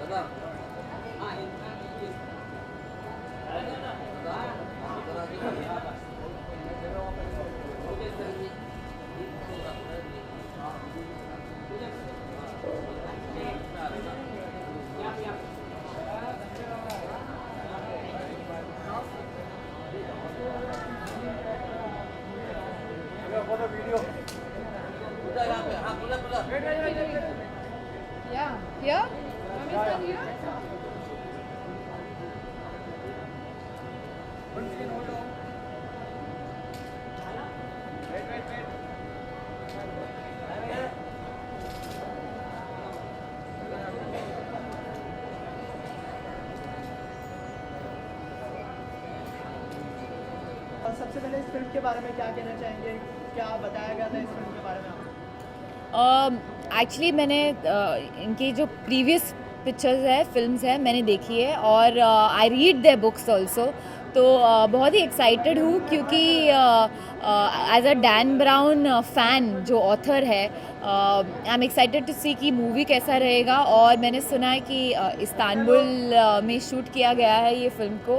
Yeah, here? Want me to stand here? सबसे पहले इस फिल्म के बारे में क्या कहना चाहेंगे, क्या बताया गया था इस फिल्म के बारे में आपको? एक्चुअली मैंने इनकी जो प्रीवियस पिक्चर्स है, फिल्म्स है, मैंने देखी है और I read their books also. तो बहुत ही एक्साइटेड हूँ क्योंकि as a Dan Brown fan जो ऑथर है, I am excited to see कि मूवी कैसा रहेगा। और मैंने सुना है कि इस्तांबुल में शूट किया गया है ये फ़िल्म को।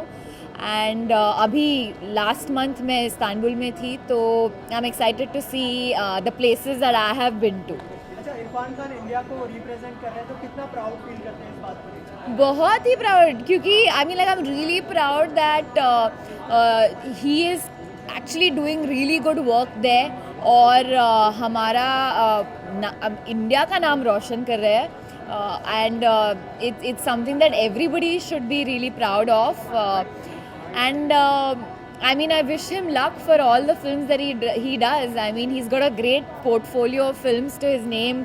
एंड अभी लास्ट मंथ मैं इस्तांबुल में थी, तो I am excited to see the places that I have been to. अच्छा, इरफान खान इंडिया को रिप्रेजेंट कर रहे हैं तो कितना प्राउड फील करते हैं इस बात पर? बहुत ही प्राउड, क्योंकि I mean like I am really proud that he is actually doing really good work there और हमारा इंडिया का नाम रोशन कर रहे हैं। And it's something that everybody should be really proud of. And I mean, I wish him luck for all the films that he does. I mean, he's got a great portfolio of films to his name.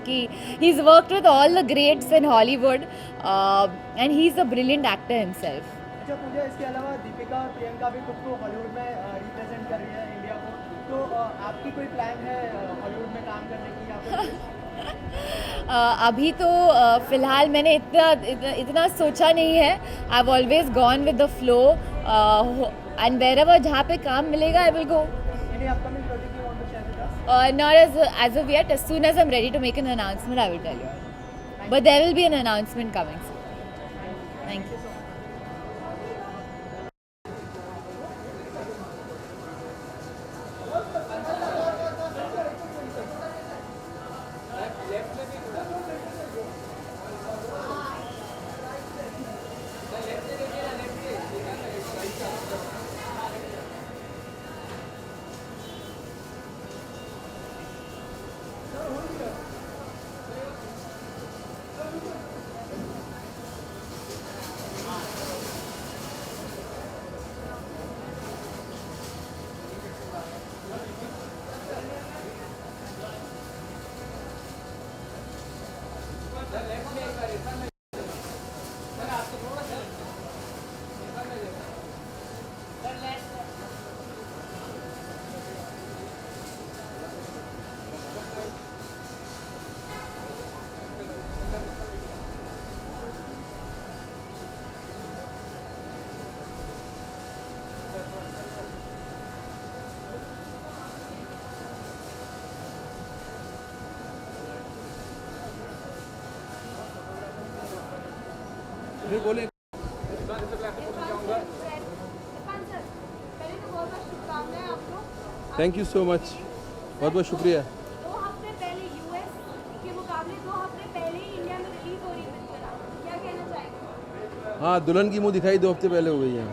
He's worked with all the greats in Hollywood, and he's a brilliant actor himself. अच्छा पूजा, इसके अलावा दीपिका और प्रियंका भी खुद को Hollywood में represent कर रही है इंडिया को, तो आपकी कोई प्लान है हॉलीवुड में काम करने की या फिर? अभी तो फ़िलहाल मैंने इतना सोचा नहीं है। I have always gone with the flow and wherever जहाँ पे काम मिलेगा I will go. Any upcoming project you want to share with us? Not as of yet. As soon as I'm ready to make an announcement, I will tell you. But there will be an announcement coming soon. Thank you. फिर बोले Irfan sir, पहले तो बहुत बहुत शुभकामनाएं आपको। Thank you so much, बहुत बहुत शुक्रिया। 2 हफ्ते पहले यूएस के मुकाबले 2 हफ्ते पहले ही इंडिया में रिलीज हो रही पिक्चर, क्या कहना चाहेंगे? हाँ, दुल्हन की मुँह दिखाई 2 हफ्ते पहले हो गई है,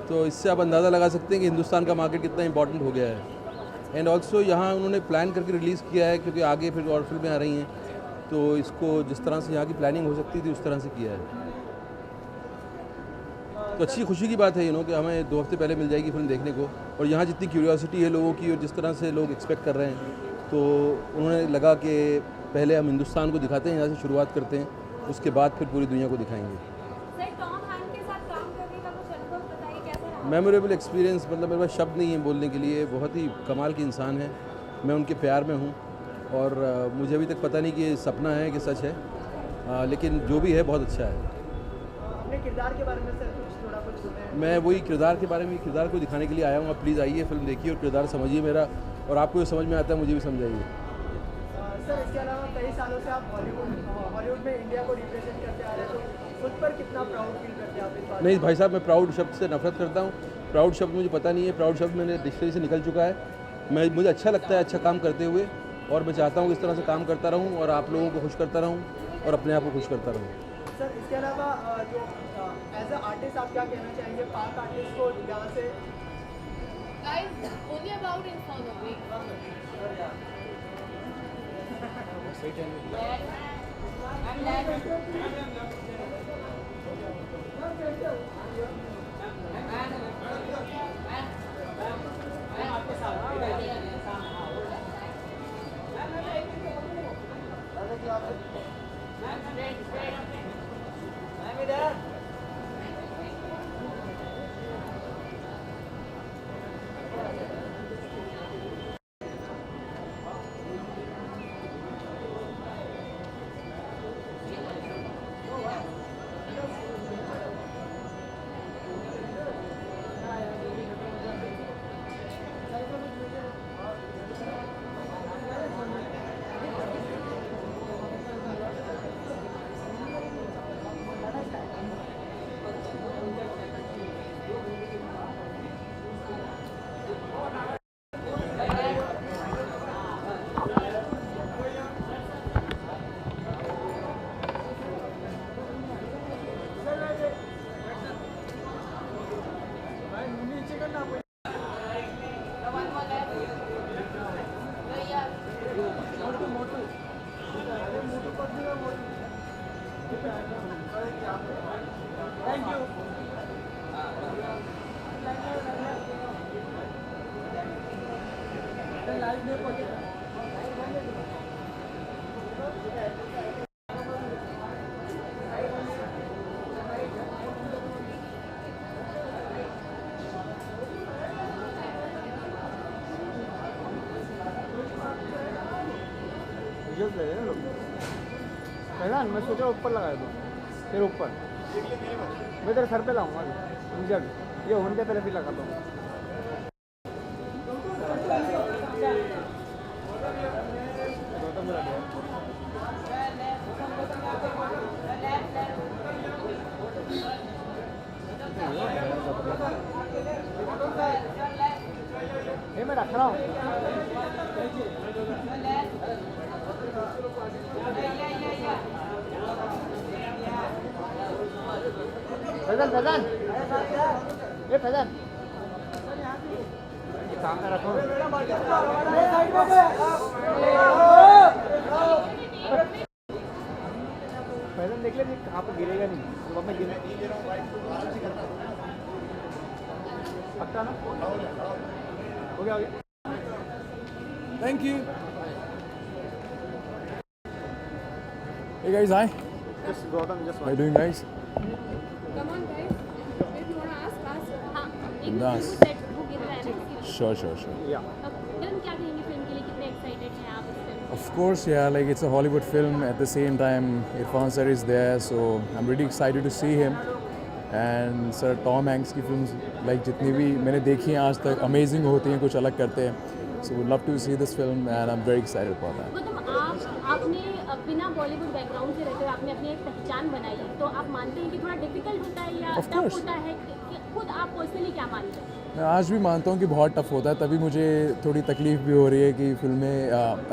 तो इससे आप अंदाज़ा लगा सकते हैं कि हिंदुस्तान का मार्केट कितना इंपॉर्टेंट हो गया है। एंड ऑल्सो यहाँ उन्होंने प्लान करके रिलीज़ किया है, क्योंकि आगे फिर और फिल्में आ रही हैं, तो इसको जिस तरह से यहाँ की प्लानिंग हो सकती थी उस तरह से किया है। तो अच्छी खुशी की बात है कि हमें 2 हफ्ते पहले मिल जाएगी फिल्म देखने को। और यहाँ जितनी क्यूरियोसिटी है लोगों की और जिस तरह से लोग एक्सपेक्ट कर रहे हैं, तो उन्होंने लगा कि पहले हम हिंदुस्तान को दिखाते हैं, यहाँ से शुरुआत करते हैं, उसके बाद फिर पूरी दुनिया को दिखाएंगे। सर, टॉम हैंक के साथ काम करने का कुछ अनुभव बताइए, कैसा रहा? मेमोरेबल एक्सपीरियंस, मतलब मेरे पास शब्द नहीं है बोलने के लिए। बहुत ही कमाल के इंसान है, मैं उनके प्यार में हूँ और मुझे अभी तक पता नहीं कि ये सपना है कि सच है, लेकिन जो भी है बहुत अच्छा है। अपने किरदार के बारे में सर थोड़ा कुछ बोलें। मैं वही किरदार के बारे में, किरदार को दिखाने के लिए आया हूँ। आप प्लीज़ आइए, फिल्म देखिए और किरदार समझिए मेरा, और आपको जो समझ में आता है मुझे भी समझाइए। सर इसके अलावा कई सालों से आप हॉलीवुड में इंडिया को रिप्रेजेंट करते आ रहे हैं, तो खुद पर कितना प्राउड फील करते हैं आप इस बात नहीं भाई साहब, मैं प्राउड शब्द से नफरत करता हूँ। प्राउड शब्द मुझे पता नहीं है, प्राउड शब्द मैंने डिक्शनरी से निकल चुका है। मुझे अच्छा लगता है अच्छा काम करते हुए, और मैं चाहता हूँ इस तरह से काम करता रहूँ और आप लोगों को खुश करता रहूँ और अपने आप को खुश करता रहूँ। सर इसके अलावा जो एज अ आर्टिस्ट आप क्या कहना चाहेंगे पाक आर्टिस्ट को यहाँ से? Guys, only about inform me. Thank you. Visuals ले रहे हैं लोग। फैजान मैं सोचा ऊपर लगाया दूँ, फिर ऊपर मैं तेरे सर पे लाऊंगा मुझे ये होने के पहले भी लगाता हूँ। ये मैं रख रहा हूँ। फैजान फैजान ये फैजान ये काम में रखो। फैजान देख ले कहाँ पर गिरेगा नहीं, तो अब मैं गिर पक्का ना हो गया। Thank you. Hey guys, hi. Just Gautam, just How you doing, guys? Come on, guys. If you want to ask. हाँ, एक Nice. सेट वो गिर रहा है ना। Sure. yeah. अब फिल्म क्या कहेंगे फिल्म के लिए कितने एक्साइटेड हैं आप इस film? Of course, yeah. Like it's a Hollywood film. At the same time, Irfan sir is there, so I'm really excited to see him. And sir, Tom Hanks की films, like जितनी भी मैंने देखी हैं आज तक, amazing होती हैं, कुछ अलग करते हैं. So we'd love to see this film, and I'm very excited about that. मतलब आपने बिना बॉलीवुड बैकग्राउंड से रहते हुए आपने अपनी एक पहचान बनाई है, तो आप मानते हैं कि थोड़ा डिफिकल्ट होता है या Of टफ course. होता है कि खुद आप पर्सनली क्या मानते हैं? मैं आज भी मानता हूँ कि बहुत टफ होता है, तभी मुझे थोड़ी तकलीफ़ भी हो रही है कि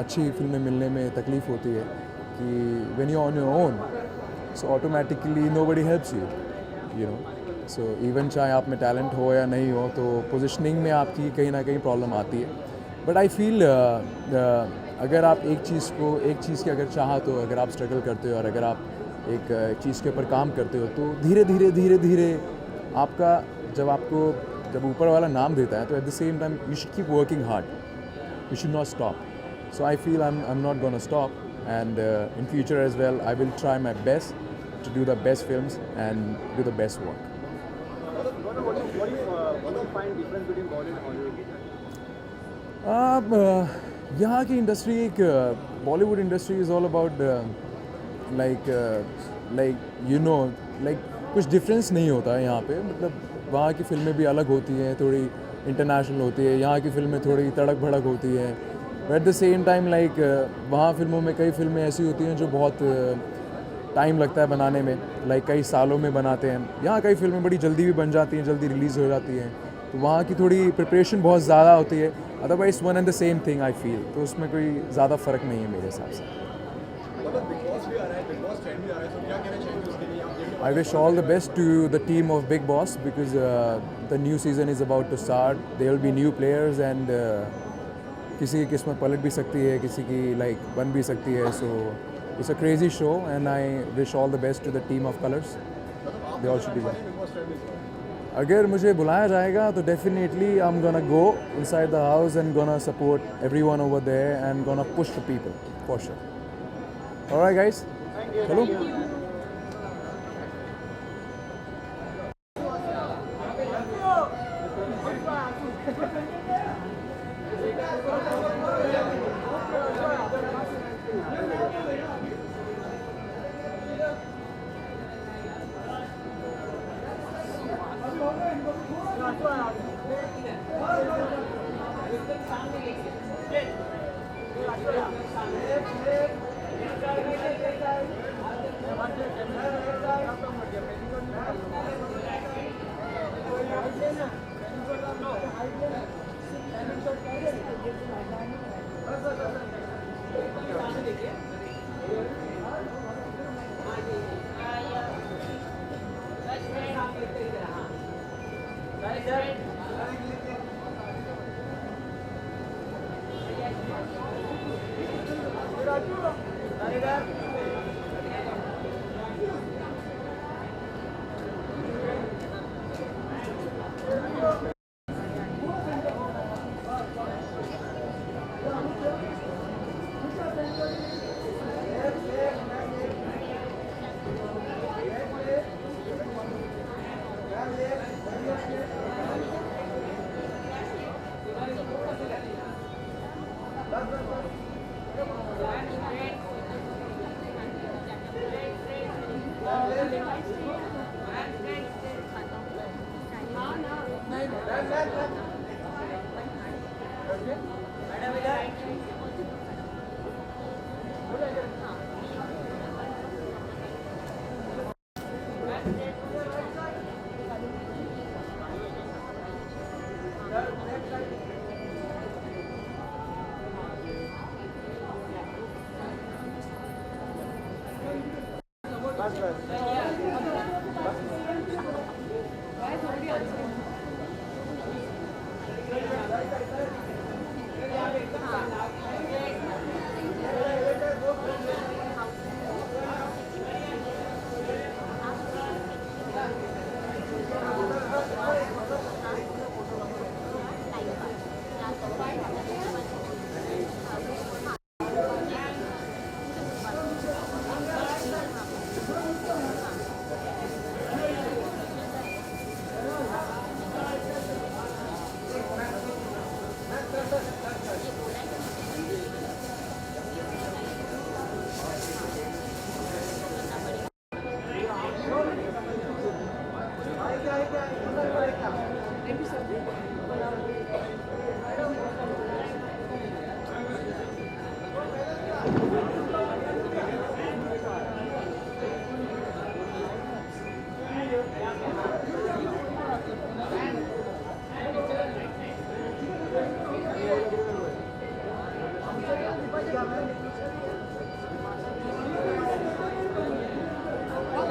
अच्छी फिल्में मिलने में तकलीफ़ होती है कि when you on your own, so automatically nobody helps you know. So even चाहे आप में टैलेंट हो या नहीं हो, तो पोजिशनिंग में आपकी कहीं ना कहीं प्रॉब्लम आती है। बट आई फील अगर आप एक चीज़ की अगर चाहत हो, अगर आप स्ट्रगल करते हो और अगर आप एक चीज़ के ऊपर काम करते हो, तो धीरे धीरे आपका जब ऊपर वाला नाम देता है, तो at the same time you should keep working hard, you should not stop. So I feel I am not gonna stop, and in future as well I will try my best to do the best films and do the best work. What do you find difference between Bollywood and Hollywood? यहाँ की industry Bollywood industry is all about कुछ difference नहीं होता है यहाँ पे. मतलब वहाँ की फिल्में भी अलग होती हैं, थोड़ी इंटरनेशनल होती है, यहाँ की फिल्में थोड़ी तड़क भड़क होती हैं. Eight the same time like वहाँ फिल्मों में कई फिल्में ऐसी होती हैं जो बहुत टाइम लगता है बनाने में, लाइक कई सालों में बनाते हैं। यहाँ कई फिल्में बड़ी जल्दी भी बन जाती हैं, जल्दी रिलीज़ हो जाती हैं, तो वहाँ की थोड़ी प्रिपरेशन बहुत ज़्यादा होती है। Otherwise one and the same thing I feel, तो उसमें कोई ज़्यादा फ़र्क नहीं है मेरे हिसाब से। I wish all the best to the team of Bigg Boss because the new season is about to start. There will be new players and किसी की किस्मत पलट भी सकती है, किसी की लाइक बन भी सकती है. So it's a crazy show and I wish all the best to the team of colors. They all should be there. अगर मुझे बुलाया जाएगा तो definitely I'm gonna go inside the house and gonna support everyone over there and gonna push the people for sure. All right guys. चलो.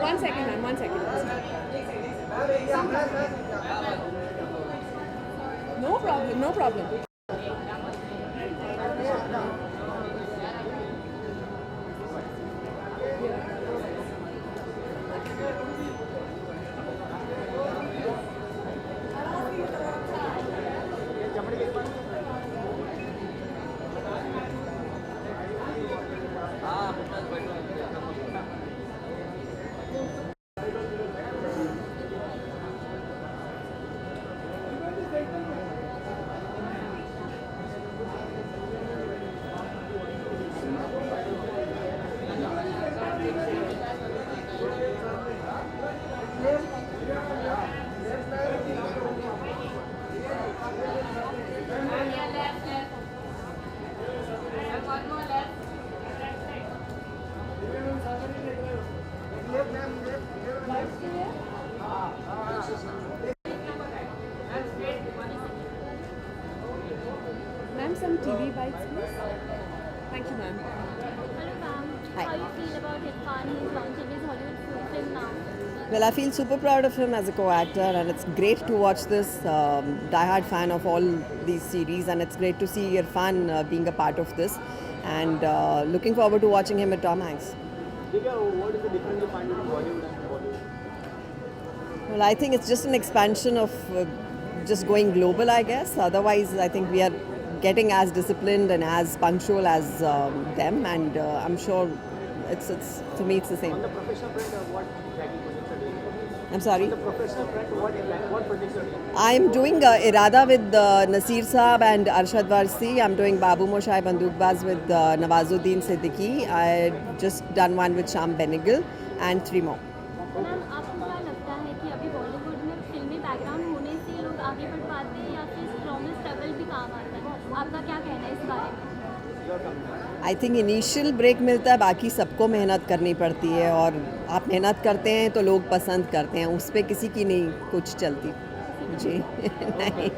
One second, ma'am. 1 second. No problem. No problem. some TV bites, please? Thank you, ma'am. Hello ma'am, Hi. how you feel about Irfan? He's launching his Hollywood film now. Well, I feel super proud of him as a co-actor, and it's great to watch this. Die-hard fan of all these series, and it's great to see Irfan being a part of this, and looking forward to watching him with Tom Hanks. Divya, what is the difference you find between Bollywood and Bollywood? Well, I think it's just an expansion of just going global, I guess. Otherwise, I think we are getting as disciplined and as punctual as them, and I'm sure it's for me it's the same. On the professional front, what exactly projects are doing? I'm sorry. On the professional front, what projects are doing? I'm doing Irada with Nasir Saab and Arshad Warsi. I'm doing Babu Moshai Bandukbaz with Nawazuddin Siddiqui. I just done one with Sham Benegal and 3 more. Ma'am आपको क्या लगता है कि अभी बॉलीवुड में फिल्मी background होने से लोग आगे बढ़ पाते हैं या फिर स्ट्रॉन्ग स्ट्रगल भी काम आता है? आपका क्या कहना है इस बारे में? आई थिंक इनिशियल ब्रेक मिलता है, बाकी सबको मेहनत करनी पड़ती है, और आप मेहनत करते हैं तो लोग पसंद करते हैं, उस पर किसी की नहीं कुछ चलती जी नहीं.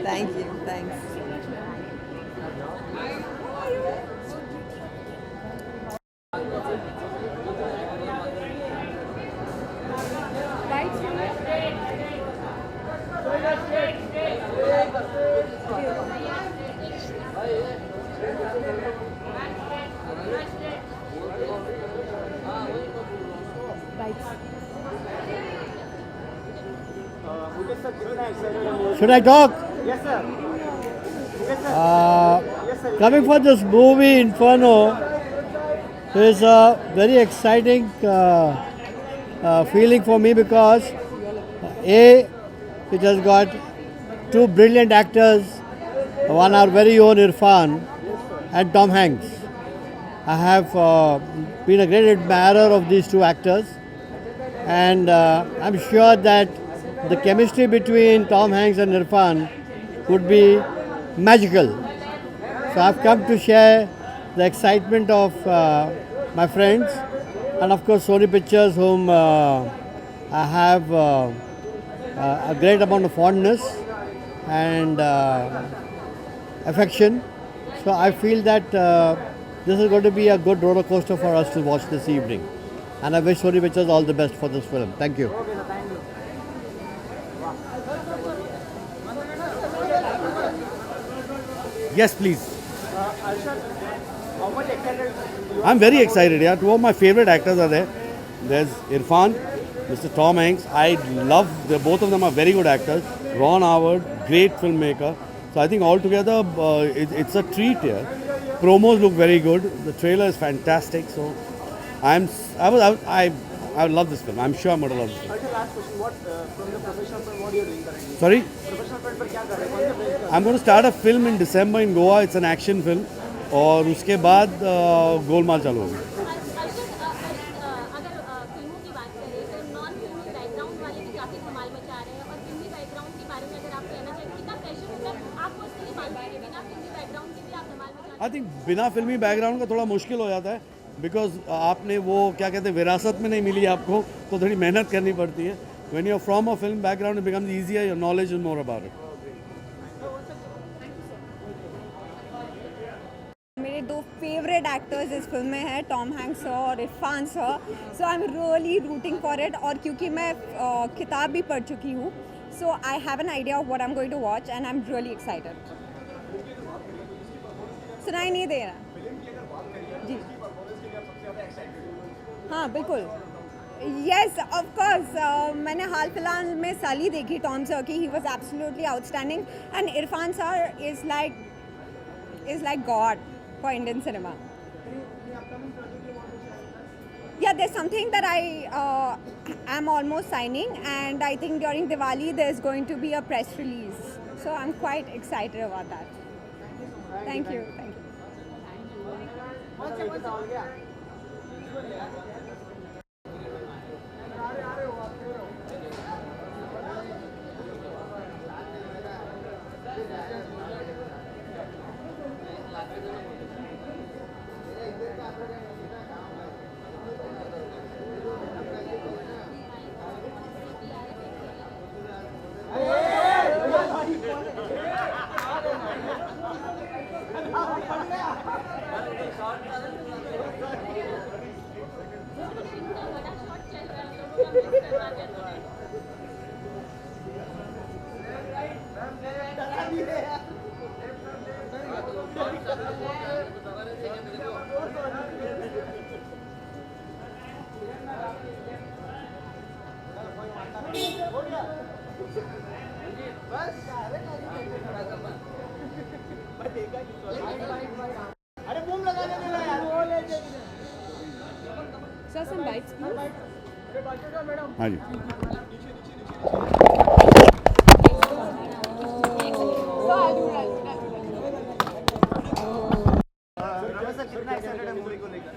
Thank you, thanks. Mukesh sir, कितना excited are you? Should I talk? Yes, sir. Mukesh sir. Yes, sir. Coming for this movie Inferno is a very exciting feeling for me because it has got 2 brilliant actors. One our very own Irfan and Tom Hanks. I have been a great admirer of these 2 actors, and I'm sure that the chemistry between Tom Hanks and Irfan would be magical. So I've come to share the excitement of my friends, and of course Sony Pictures, whom I have a great amount of fondness and affection. So I feel that this is going to be a good roller coaster for us to watch this evening, and I wish Sony Pictures all the best for this film. Thank you. Okay, sir, thank you. Yes, please. Arshad, how much excited you are? I'm very excited. Yeah, 2 of my favorite actors are there. There's Irfan, Mr. Tom Hanks. Both of them are very good actors. Ron Howard, great filmmaker. So I think altogether it's a treat here. Promos look very good. The trailer is fantastic. So I love this film. I'm sure I'm going to love this film. Arshad, last question. What from the professional front, what are you doing currently? Sorry? Professional front पर क्या कर रहे हैं? कौन से phase पे? I'm going to start a film in December in Goa. It's an action film. और उसके बाद गोलमाल चालू होगी. अगर फिल्मों की बात करें तो नॉन फिल्मी बैकग्राउंड वाले भी काफ़ी धमाल मचा रहे हैं और फिल्मी बैकग्राउंड के बारे में अगर आप कहना चाहें कितना प्रेशर होता है आप उसके लिए मानते हैं बिना फिल्मी बैकग्राउंड के भी आप धमाल मचा आई थिंक बिना फिल्मी बैकग्राउंड का थोड़ा मुश्किल हो जाता है बिकॉज आपने वो क्या कहते हैं विरासत में नहीं मिली आपको तो थोड़ी मेहनत करनी पड़ती है. When you are from a film background it becomes easier, your knowledge is more about it. मेरे 2 फेवरेट एक्टर्स इस फिल्म में हैं, टॉम हैंक्स सर और Irfan sir. So I am really rooting for it, और क्योंकि मैं किताब भी पढ़ चुकी हूँ, so I have an idea of what I am going to watch and I am really excited. सुनाई नहीं दे रहा जी. हाँ बिल्कुल, यस ऑफ कोर्स. मैंने हाल फिलहाल में साली देखी टॉम सर की. He was absolutely outstanding and Irfan sir is like God for Indian cinema. Yeah, there's something that I am almost signing, and I think during Diwali there's going to be a press release. So I'm quite excited about that. Thank you. का बड़ा shot चल रहा है, लोगों का miss करवा दिया तूने। अरे बूम लगाने दे रहा यार। Sir, some bites, please. हाँ जी सर कितना एक्साइटेड है मूवी को लेकर?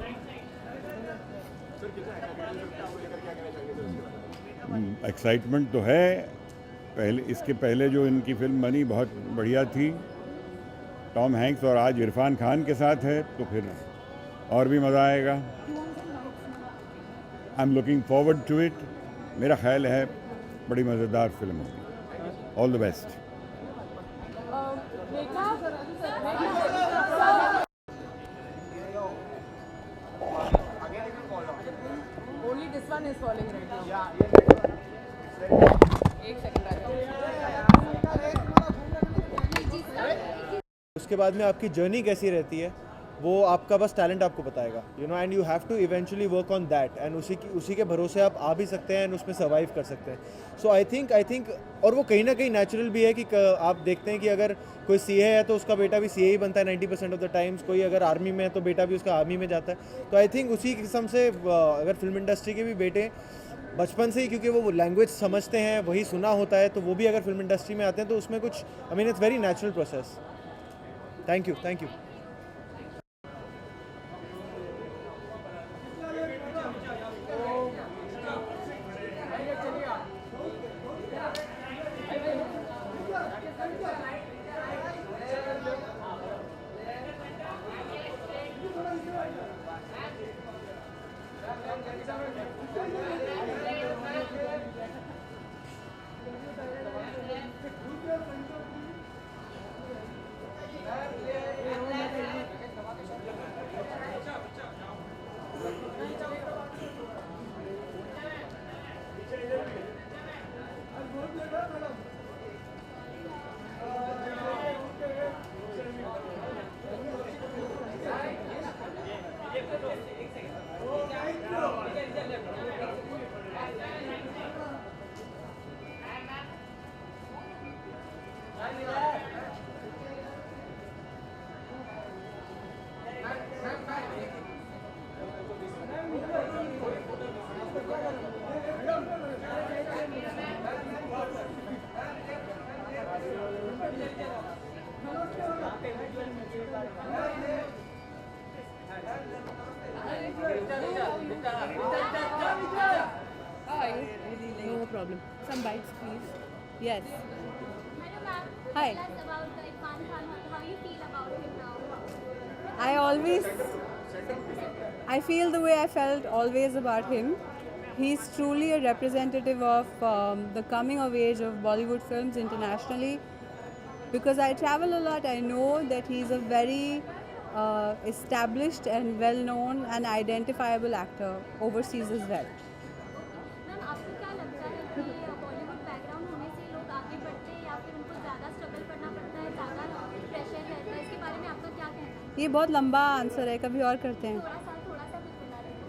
एक्साइटमेंट तो है। पहले इसके पहले जो इनकी फिल्म बनी बहुत बढ़िया थी, टॉम हैंक्स, और आज इरफान खान के साथ है तो फिर और भी मज़ा आएगा। I am looking forward to it. मेरा ख्याल है बड़ी मज़ेदार फिल्म होगी। All the best. Only this one is falling right now. एक second उसके बाद में आपकी जर्नी कैसी रहती है वो आपका बस टैलेंट आपको बताएगा, you know, and you have to eventually work on that, एंड उसी के भरोसे आप आ भी सकते हैं एंड उसमें सर्वाइव कर सकते हैं। सो आई थिंक और वो कहीं ना कहीं नेचुरल भी है कि आप देखते हैं कि अगर कोई सीए है तो उसका बेटा भी सीए ही बनता है 90% ऑफ द टाइम्स, कोई अगर आर्मी में है तो बेटा भी उसका आर्मी में जाता है। तो आई थिंक उसी किस्म से अगर फिल्म इंडस्ट्री के भी बेटे बचपन से ही, क्योंकि वो लैंग्वेज समझते हैं, वही सुना होता है, तो वो भी अगर फिल्म इंडस्ट्री में आते हैं तो उसमें कुछ, I mean it's very natural process. Thank you. No problem. Some bites, please. Yes. Hello ma'am. Hi. Tell us about Irfan Khan. How you feel about him now? I feel the way I felt always about him. He's truly a representative of the coming of age of Bollywood films internationally. Because I travel a lot, I know that he's a very established and well-known and identifiable actor overseas as well. Ma'am आपको क्या लगता है कि Bollywood background होने से लोग आगे बढ़ते हैं या फिर उनको ज़्यादा स्ट्रगल करना पड़ता है, ज़्यादा प्रेशर रहता है? इसके बारे में आपका क्या कहना है? ये बहुत लंबा आंसर है, कभी और करते हैं। थोड़ा सा कुछ बता रहे हैं।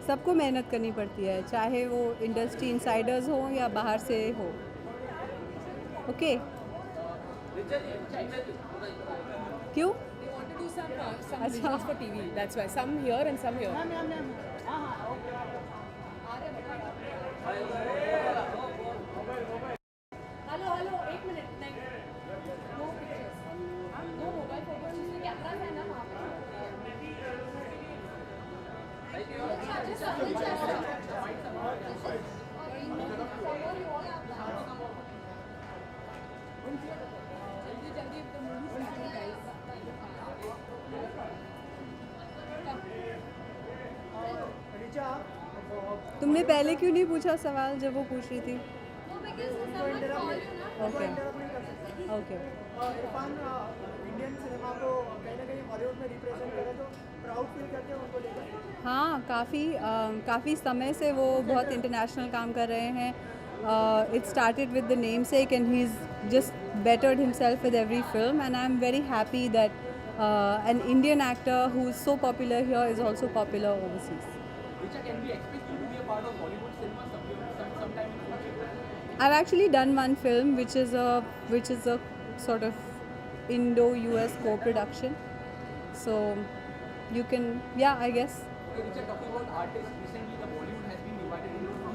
सबको मेहनत करनी पड़ती है, चाहे वो इंडस्ट्री इनसाइडर्स हो या बाहर से हो। ओके क्यों? Some for TV. That's why some here and some here. Hello, एक मिनट नहीं. No pictures. No mobile photos. इसमें कैमरा है ना वहाँ पे. तुमने पहले क्यों नहीं पूछा सवाल जब वो पूछ रही थी? Okay okay Irfan Indian cinema को कहीं ना कहीं हॉलीवुड में रिप्रेजेंट करे तो हाँ, काफ़ी समय से वो बहुत इंटरनेशनल काम कर रहे हैं. It started with the namesake and he's just bettered himself with every film, and I'm very happy that an Indian actor who is so popular here is also popular overseas. Can we expect you to be a part of Bollywood cinema sometime in the future? I've actually done one film which is a sort of Indo-US co-production. So you can, yeah, I guess. Okay, Richa, talking about artists, recently the Bollywood has been divided into two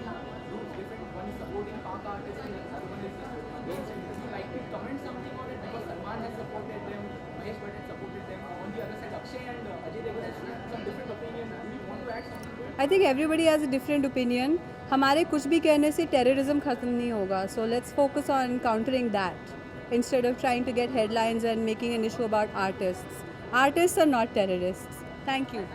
groups. Different, one is supporting Pak artists and the other one is against it. Would you like to comment something on it? Because Salman has supported them, Mahesh Bhatt has supported them. On the other side, Akshay and Ajay Devgn has some different opinion. Do you want to add something to it? I think everybody has a different opinion. हमारे कुछ भी कहने से terrorism खत्म नहीं होगा. So let's focus on countering that instead of trying to get headlines and making an issue about artists. Artists are not terrorists. Thank you.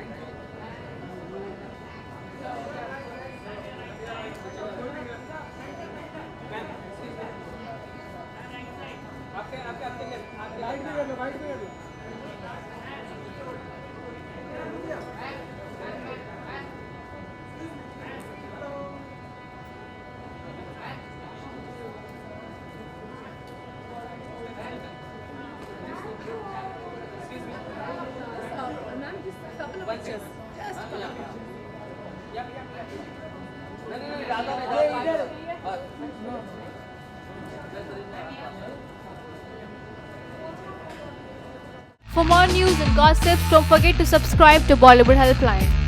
For more news and gossip, don't forget to subscribe to Bollywood Helpline.